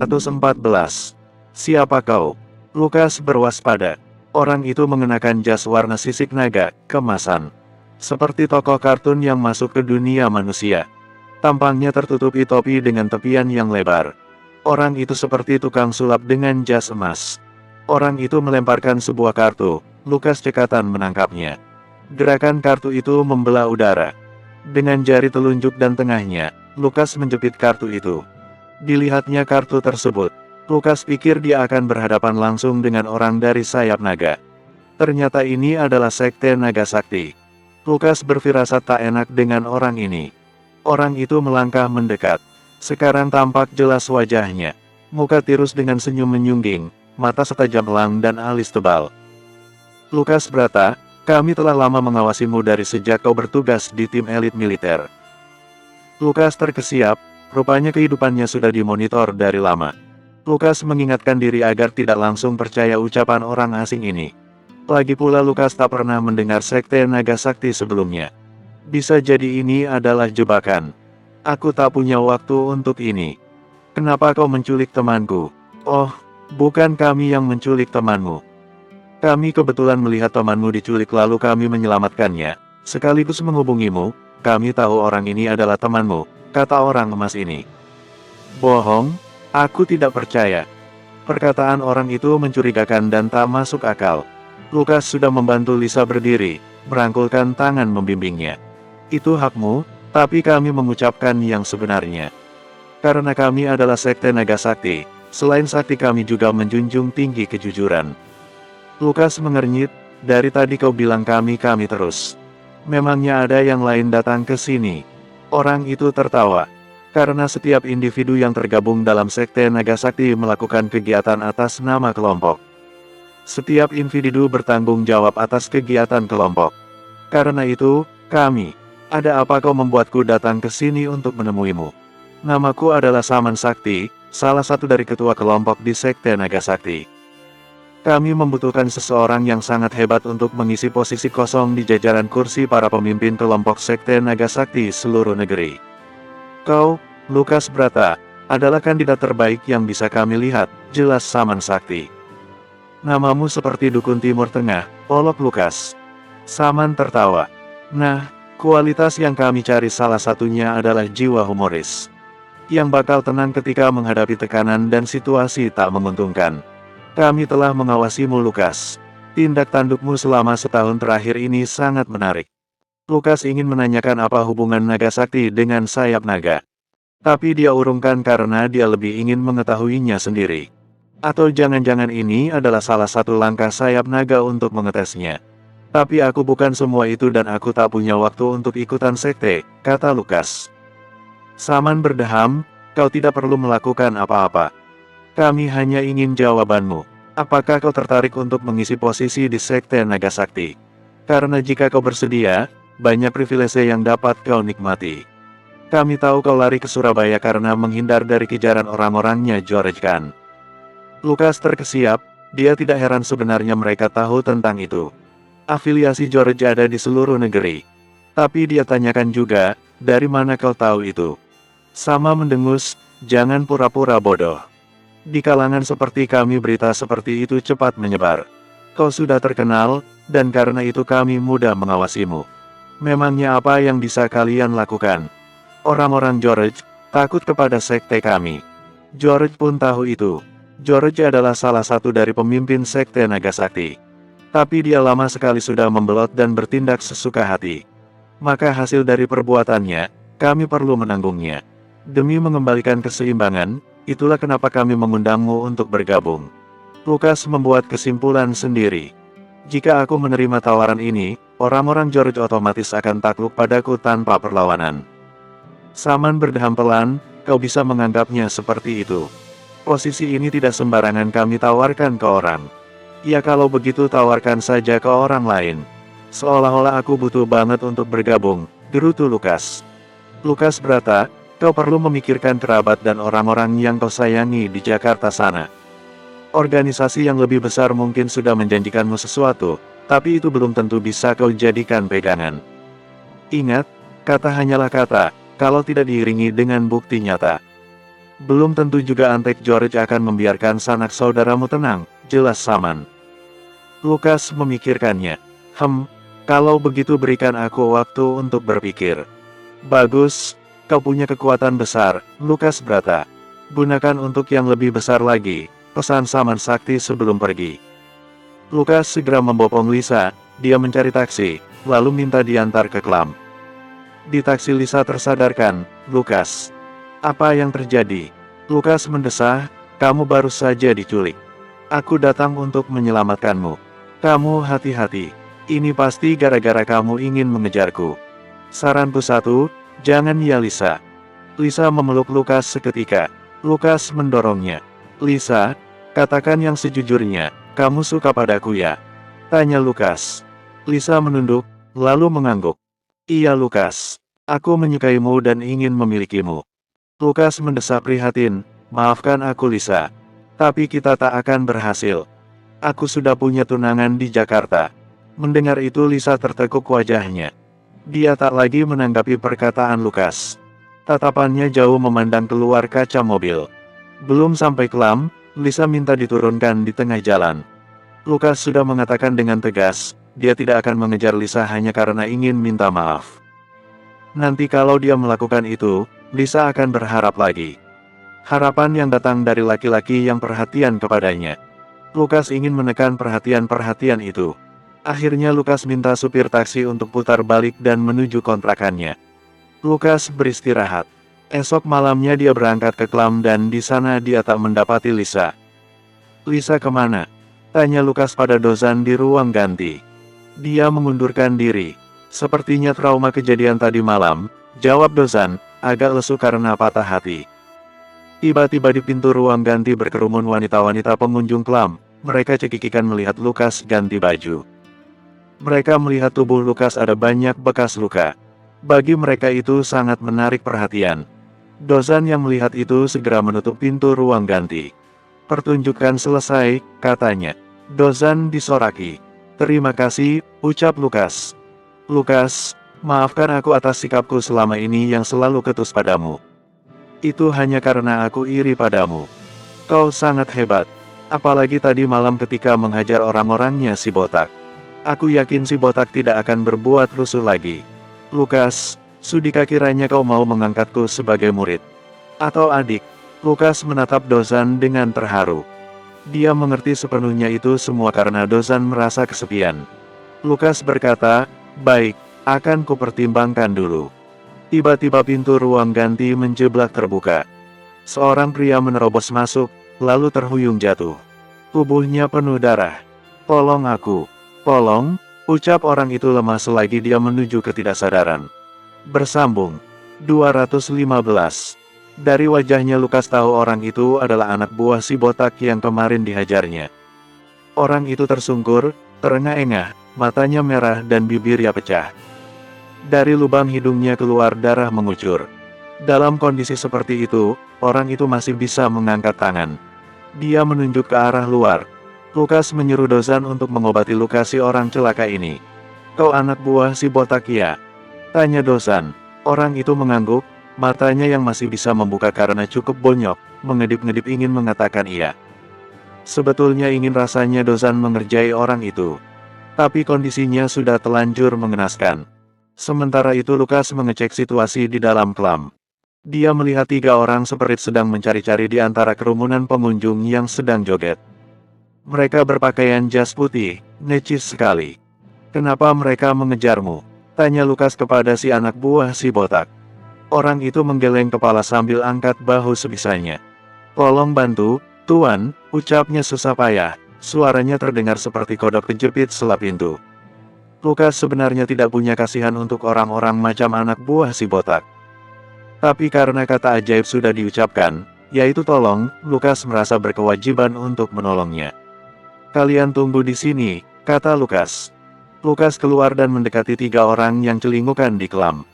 114. Siapa kau? Lukas berwaspada. Orang itu mengenakan jas warna sisik naga, kemasan. Seperti tokoh kartun yang masuk ke dunia manusia. Tampangnya tertutupi topi dengan tepian yang lebar. Orang itu seperti tukang sulap dengan jas emas. Orang itu melemparkan sebuah kartu. Lukas cekatan menangkapnya. Gerakan kartu itu membelah udara. Dengan jari telunjuk dan tengahnya, Lukas menjepit kartu itu. Dilihatnya kartu tersebut. Lukas pikir dia akan berhadapan langsung dengan orang dari sayap naga. Ternyata ini adalah sekte naga sakti. Lukas berfirasat tak enak dengan orang ini. Orang itu melangkah mendekat. Sekarang tampak jelas wajahnya. Muka tirus dengan senyum menyungging, mata setajam elang dan alis tebal. Lukas berkata, kami telah lama mengawasimu dari sejak kau bertugas di tim elit militer. Lukas terkesiap, rupanya kehidupannya sudah dimonitor dari lama. Lukas mengingatkan diri agar tidak langsung percaya ucapan orang asing ini. Lagi pula Lukas tak pernah mendengar sekte naga sakti sebelumnya. Bisa jadi ini adalah jebakan. Aku tak punya waktu untuk ini. Kenapa kau menculik temanku? Oh, bukan kami yang menculik temanmu. Kami kebetulan melihat temanmu diculik lalu kami menyelamatkannya, sekaligus menghubungimu. Kami tahu orang ini adalah temanmu, kata orang emas ini. Bohong? Aku tidak percaya. Perkataan orang itu mencurigakan dan tak masuk akal. Lukas sudah membantu Lisa berdiri, merangkulkan tangan membimbingnya. Itu hakmu, tapi kami mengucapkan yang sebenarnya. Karena kami adalah sekte naga sakti, selain sakti kami juga menjunjung tinggi kejujuran. Lukas mengernyit, dari tadi kau bilang kami terus. Memangnya ada yang lain datang ke sini? Orang itu tertawa. Karena setiap individu yang tergabung dalam sekte naga sakti melakukan kegiatan atas nama kelompok. Setiap individu bertanggung jawab atas kegiatan kelompok. Karena itu, kami. Ada apa kau membuatku datang ke sini untuk menemuimu? Namaku adalah Saman Sakti, salah satu dari ketua kelompok di sekte naga sakti. Kami membutuhkan seseorang yang sangat hebat untuk mengisi posisi kosong di jajaran kursi para pemimpin kelompok sekte naga sakti seluruh negeri. Kau, Lukas Brata, adalah kandidat terbaik yang bisa kami lihat, jelas Saman Sakti. Namamu seperti dukun Timur Tengah, polok Lukas. Saman tertawa. Nah, kualitas yang kami cari salah satunya adalah jiwa humoris. Yang bakal tenang ketika menghadapi tekanan dan situasi tak menguntungkan. Kami telah mengawasimu Lukas. Tindak tandukmu selama setahun terakhir ini sangat menarik. Lukas ingin menanyakan apa hubungan naga sakti dengan sayap naga. Tapi dia urungkan karena dia lebih ingin mengetahuinya sendiri. Atau jangan-jangan ini adalah salah satu langkah sayap naga untuk mengetesnya. Tapi aku bukan semua itu dan aku tak punya waktu untuk ikutan sekte, kata Lukas. Saman berdeham, kau tidak perlu melakukan apa-apa. Kami hanya ingin jawabanmu. Apakah kau tertarik untuk mengisi posisi di sekte naga sakti? Karena jika kau bersedia, banyak privilege yang dapat kau nikmati. Kami tahu kau lari ke Surabaya karena menghindar dari kejaran orang-orangnya George Khan. Lukas terkesiap, dia tidak heran sebenarnya mereka tahu tentang itu. Afiliasi George ada di seluruh negeri. Tapi dia tanyakan juga, dari mana kau tahu itu? Sama mendengus, jangan pura-pura bodoh. Di kalangan seperti kami berita seperti itu cepat menyebar. Kau sudah terkenal, dan karena itu kami mudah mengawasimu. Memangnya apa yang bisa kalian lakukan? Orang-orang George takut kepada sekte kami. George pun tahu itu. George adalah salah satu dari pemimpin sekte naga sakti. Tapi dia lama sekali sudah membelot dan bertindak sesuka hati. Maka hasil dari perbuatannya, kami perlu menanggungnya. Demi mengembalikan keseimbangan, itulah kenapa kami mengundangmu untuk bergabung. Lukas membuat kesimpulan sendiri. Jika aku menerima tawaran ini, orang-orang George otomatis akan takluk padaku tanpa perlawanan. Saman berdeham pelan, kau bisa menganggapnya seperti itu. Posisi ini tidak sembarangan kami tawarkan ke orang. Ya kalau begitu tawarkan saja ke orang lain. Seolah-olah aku butuh banget untuk bergabung, gerutu Lukas. Lukas berkata, kau perlu memikirkan kerabat dan orang-orang yang kau sayangi di Jakarta sana. Organisasi yang lebih besar mungkin sudah menjanjikanmu sesuatu, tapi itu belum tentu bisa kau jadikan pegangan. Ingat, kata hanyalah kata, kalau tidak diiringi dengan bukti nyata. Belum tentu juga Antek George akan membiarkan sanak saudaramu tenang, jelas Saman. Lukas memikirkannya. Kalau begitu berikan aku waktu untuk berpikir. Bagus, kau punya kekuatan besar, Lukas berkata. Gunakan untuk yang lebih besar lagi, pesan Saman Sakti sebelum pergi. Lukas segera membopong Lisa, dia mencari taksi, lalu minta diantar ke Klam. Di taksi Lisa tersadarkan, Lukas. Apa yang terjadi? Lukas mendesah, kamu baru saja diculik. Aku datang untuk menyelamatkanmu. Kamu hati-hati. Ini pasti gara-gara kamu ingin mengejarku. Saranku satu, jangan ya Lisa. Lisa memeluk Lukas seketika. Lukas mendorongnya. Lisa, katakan yang sejujurnya, kamu suka padaku ya? Tanya Lukas. Lisa menunduk, lalu mengangguk. Iya Lukas, aku menyukaimu dan ingin memilikimu. Lukas mendesak prihatin, maafkan aku Lisa. Tapi kita tak akan berhasil. Aku sudah punya tunangan di Jakarta. Mendengar itu Lisa tertekuk wajahnya. Dia tak lagi menanggapi perkataan Lukas. Tatapannya jauh memandang keluar kaca mobil. Belum sampai Klam, Lisa minta diturunkan di tengah jalan. Lukas sudah mengatakan dengan tegas, dia tidak akan mengejar Lisa hanya karena ingin minta maaf. Nanti kalau dia melakukan itu, Lisa akan berharap lagi. Harapan yang datang dari laki-laki yang perhatian kepadanya. Lukas ingin menekan perhatian-perhatian itu. Akhirnya Lukas minta supir taksi untuk putar balik dan menuju kontrakannya. Lukas beristirahat. Esok malamnya dia berangkat ke Klam dan di sana dia tak mendapati Lisa. Lisa kemana? Tanya Lukas pada Dozan di ruang ganti. Dia mengundurkan diri. Sepertinya trauma kejadian tadi malam, jawab Dozan, agak lesu karena patah hati. Tiba-tiba di pintu ruang ganti berkerumun wanita-wanita pengunjung Klam. Mereka cekikikan melihat Lukas ganti baju. Mereka melihat tubuh Lukas ada banyak bekas luka. Bagi mereka itu sangat menarik perhatian. Dozan yang melihat itu segera menutup pintu ruang ganti. Pertunjukan selesai, katanya. Dozan disoraki. Terima kasih, ucap Lukas. Lukas, maafkan aku atas sikapku selama ini yang selalu ketus padamu. Itu hanya karena aku iri padamu. Kau sangat hebat. Apalagi tadi malam ketika menghajar orang-orangnya si botak. Aku yakin si botak tidak akan berbuat rusuh lagi. Lukas, sudikah kiranya kau mau mengangkatku sebagai murid? Atau adik? Lukas menatap Dozan dengan terharu. Dia mengerti sepenuhnya itu semua karena Dozan merasa kesepian. Lukas berkata, baik, akan kupertimbangkan dulu. Tiba-tiba pintu ruang ganti menjeblak terbuka. Seorang pria menerobos masuk, lalu terhuyung jatuh. Tubuhnya penuh darah. Tolong aku. Tolong, ucap orang itu lemah selagi dia menuju ketidaksadaran. Bersambung. 215. Dari wajahnya Lukas tahu orang itu adalah anak buah si botak yang kemarin dihajarnya. Orang itu tersungkur, terengah-engah, matanya merah dan bibirnya pecah. Dari lubang hidungnya keluar darah mengucur. Dalam kondisi seperti itu, orang itu masih bisa mengangkat tangan. Dia menunjuk ke arah luar. Lukas menyuruh Dozan untuk mengobati luka si orang celaka ini. Kau anak buah si botak ya? Tanya Dozan. Orang itu mengangguk, matanya yang masih bisa membuka karena cukup bonyok, mengedip-ngedip ingin mengatakan iya. Sebetulnya ingin rasanya Dozan mengerjai orang itu. Tapi kondisinya sudah telanjur mengenaskan. Sementara itu Lukas mengecek situasi di dalam Klam. Dia melihat 3 orang seperit sedang mencari-cari di antara kerumunan pengunjung yang sedang joget. Mereka berpakaian jas putih, necis sekali. Kenapa mereka mengejarmu? Tanya Lukas kepada si anak buah si botak. Orang itu menggeleng kepala sambil angkat bahu sebisanya. Tolong bantu, Tuan, ucapnya susah payah. Suaranya terdengar seperti kodok kejepit selap pintu. Lukas sebenarnya tidak punya kasihan untuk orang-orang macam anak buah si botak. Tapi karena kata ajaib sudah diucapkan, yaitu tolong, Lukas merasa berkewajiban untuk menolongnya. Kalian tunggu di sini, kata Lukas. Lukas keluar dan mendekati 3 orang yang celingukan di Klam.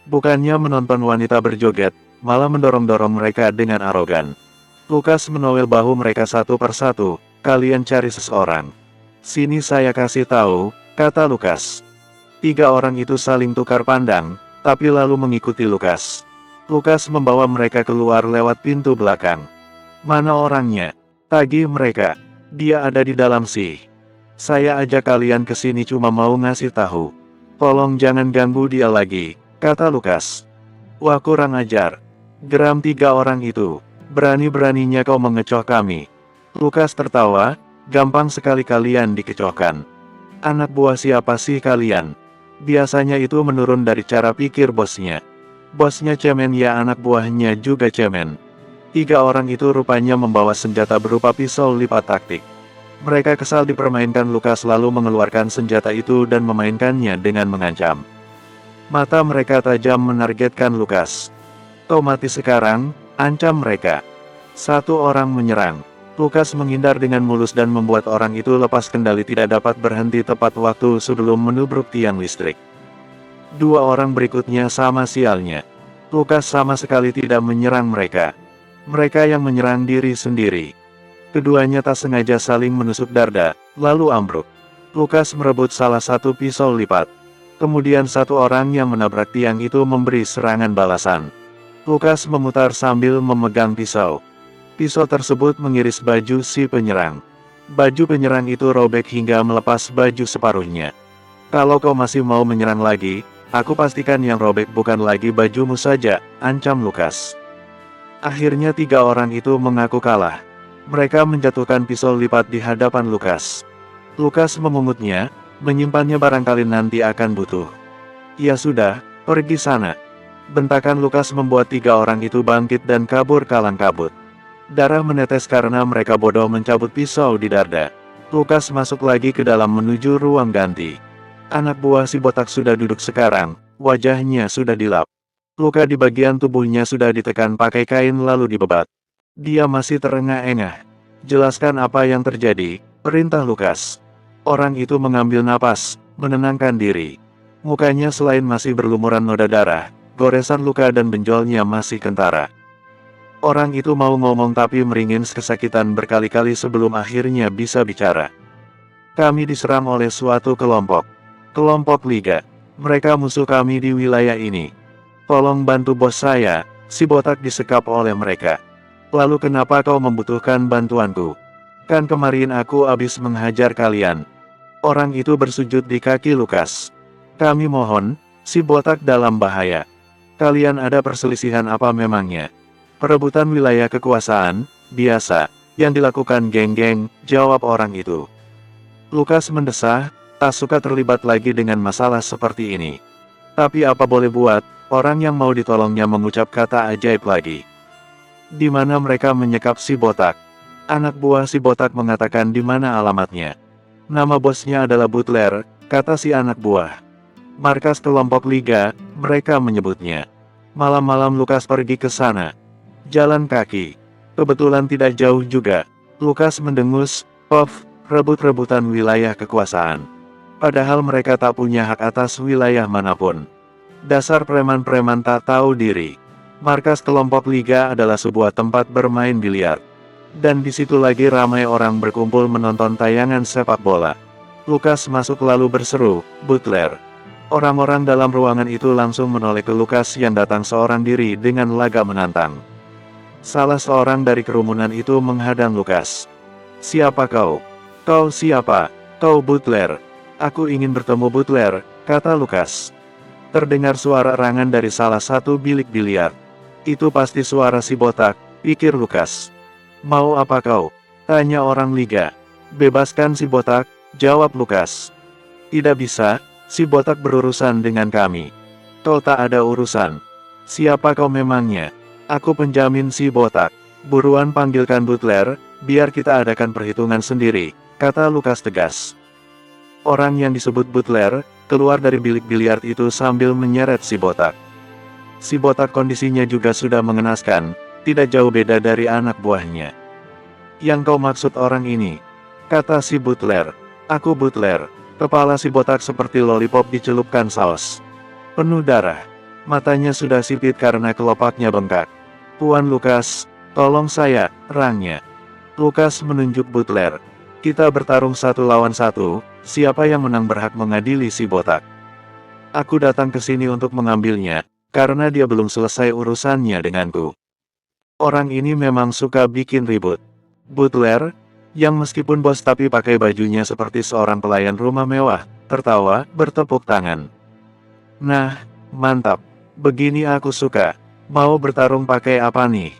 Bukannya menonton wanita berjoget, malah mendorong-dorong mereka dengan arogan. Lukas menowel bahu mereka satu persatu, kalian cari seseorang. Sini saya kasih tahu, kata Lukas. 3 orang itu saling tukar pandang, tapi lalu mengikuti Lukas. Lukas membawa mereka keluar lewat pintu belakang. Mana orangnya? Tagih mereka. Dia ada di dalam sih. Saya ajak kalian ke sini cuma mau ngasih tahu. Tolong jangan ganggu dia lagi, kata Lukas. Wah, kurang ajar. Geram tiga orang itu. Berani-beraninya kau mengecoh kami. Lukas tertawa, gampang sekali kalian dikecohkan. Anak buah siapa sih kalian? Biasanya itu menurun dari cara pikir bosnya. Bosnya cemen ya, anak buahnya juga cemen. Tiga orang itu rupanya membawa senjata berupa pisau lipat taktik. Mereka kesal dipermainkan Lukas lalu mengeluarkan senjata itu dan memainkannya dengan mengancam. Mata mereka tajam menargetkan Lukas. Kau mati sekarang, ancam mereka. Satu orang menyerang. Lukas menghindar dengan mulus dan membuat orang itu lepas kendali tidak dapat berhenti tepat waktu sebelum menubruk tiang listrik. Dua orang berikutnya sama sialnya. Lukas sama sekali tidak menyerang mereka. Mereka yang menyerang diri sendiri. Keduanya tak sengaja saling menusuk dada, lalu ambruk. Lukas merebut salah satu pisau lipat. Kemudian satu orang yang menabrak tiang itu memberi serangan balasan. Lukas memutar sambil memegang pisau. Pisau tersebut mengiris baju si penyerang. Baju penyerang itu robek hingga melepas baju separuhnya. Kalau kau masih mau menyerang lagi, aku pastikan yang robek bukan lagi bajumu saja, ancam Lukas. Akhirnya tiga orang itu mengaku kalah. Mereka menjatuhkan pisau lipat di hadapan Lukas. Lukas memungutnya, menyimpannya barangkali nanti akan butuh. Ya sudah, pergi sana. Bentakan Lukas membuat tiga orang itu bangkit dan kabur kalang kabut. Darah menetes karena mereka bodoh mencabut pisau di dada. Lukas masuk lagi ke dalam menuju ruang ganti. Anak buah si botak sudah duduk sekarang, wajahnya sudah dilap. Luka di bagian tubuhnya sudah ditekan pakai kain lalu dibebat. Dia masih terengah-engah. Jelaskan apa yang terjadi, perintah Lukas. Orang itu mengambil napas, menenangkan diri. Mukanya selain masih berlumuran noda darah, goresan luka dan benjolnya masih kentara. Orang itu mau ngomong tapi meringin kesakitan berkali-kali sebelum akhirnya bisa bicara. Kami diserang oleh suatu kelompok. Kelompok Liga. Mereka musuh kami di wilayah ini. Tolong bantu bos saya, si botak disekap oleh mereka. Lalu kenapa kau membutuhkan bantuanku? Kan kemarin aku habis menghajar kalian. Orang itu bersujud di kaki Lukas. Kami mohon, si botak dalam bahaya. Kalian ada perselisihan apa memangnya? Perebutan wilayah kekuasaan, biasa, yang dilakukan geng-geng, jawab orang itu. Lukas mendesah, tak suka terlibat lagi dengan masalah seperti ini. Tapi apa boleh buat, orang yang mau ditolongnya mengucap kata ajaib lagi. Di mana mereka menyekap si botak? Anak buah si botak mengatakan di mana alamatnya. Nama bosnya adalah Butler, kata si anak buah. Markas kelompok Liga, mereka menyebutnya. Malam-malam Lukas pergi ke sana. Jalan kaki. Kebetulan tidak jauh juga. Lukas mendengus, rebut-rebutan wilayah kekuasaan. Padahal mereka tak punya hak atas wilayah manapun. Dasar preman-preman tak tahu diri. Markas kelompok Liga adalah sebuah tempat bermain biliar. Dan di situ lagi ramai orang berkumpul menonton tayangan sepak bola. Lukas masuk lalu berseru, Butler. Orang-orang dalam ruangan itu langsung menoleh ke Lukas yang datang seorang diri dengan lagak menantang. Salah seorang dari kerumunan itu menghadang Lukas. Siapa kau? Kau siapa? Kau Butler. Aku ingin bertemu Butler, kata Lukas. Terdengar suara erangan dari salah satu bilik biliar. Itu pasti suara si botak, pikir Lukas. Mau apa kau? Tanya orang Liga. Bebaskan si botak, jawab Lukas. Tidak bisa, si botak berurusan dengan kami. Kau tak ada urusan. Siapa kau memangnya? Aku penjamin si botak. Buruan panggilkan Butler, biar kita adakan perhitungan sendiri, kata Lukas tegas. Orang yang disebut Butler, keluar dari bilik biliar itu sambil menyeret si botak. Si botak kondisinya juga sudah mengenaskan, tidak jauh beda dari anak buahnya. Yang kau maksud orang ini? Kata si Butler. Aku Butler. Kepala si botak seperti lollipop dicelupkan saus. Penuh darah. Matanya sudah sipit karena kelopaknya bengkak. Tuan Lukas, tolong saya, rangnya. Lukas menunjuk Butler. Kita bertarung 1 lawan 1, siapa yang menang berhak mengadili si botak. Aku datang ke sini untuk mengambilnya, karena dia belum selesai urusannya denganku. Orang ini memang suka bikin ribut. Butler, yang meskipun bos tapi pakai bajunya seperti seorang pelayan rumah mewah, tertawa, bertepuk tangan. Nah, mantap. Begini aku suka. Mau bertarung pakai apa nih?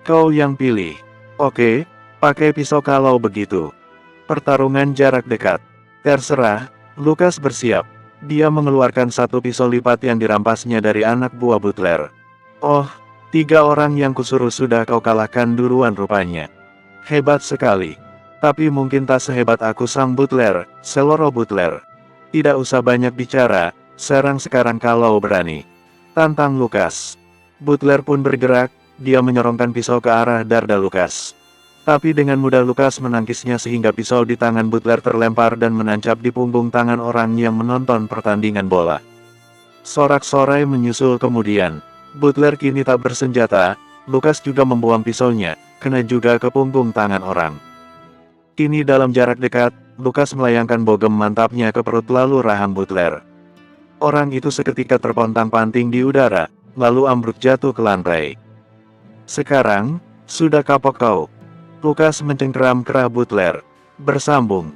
Kau yang pilih. Oke, pakai pisau kalau begitu. Pertarungan jarak dekat. Terserah, Lukas bersiap. Dia mengeluarkan satu pisau lipat yang dirampasnya dari anak buah Butler. Oh, 3 orang yang kusuruh sudah kau kalahkan duluan rupanya. Hebat sekali. Tapi mungkin tak sehebat aku sang Butler, Seloro Butler. Tidak usah banyak bicara, serang sekarang kalau berani. Tantang Lukas. Butler pun bergerak, dia menyorongkan pisau ke arah dada Lukas. Tapi dengan mudah Lukas menangkisnya sehingga pisau di tangan Butler terlempar dan menancap di punggung tangan orang yang menonton pertandingan bola. Sorak-sorai menyusul kemudian. Butler kini tak bersenjata, Lukas juga membuang pisaunya, kena juga ke punggung tangan orang. Kini dalam jarak dekat, Lukas melayangkan bogem mantapnya ke perut lalu rahang Butler. Orang itu seketika terpontang-panting di udara, lalu ambruk jatuh ke lantai. Sekarang, sudah kapok kau. Lukas mencengkeram kerah Butler. Bersambung.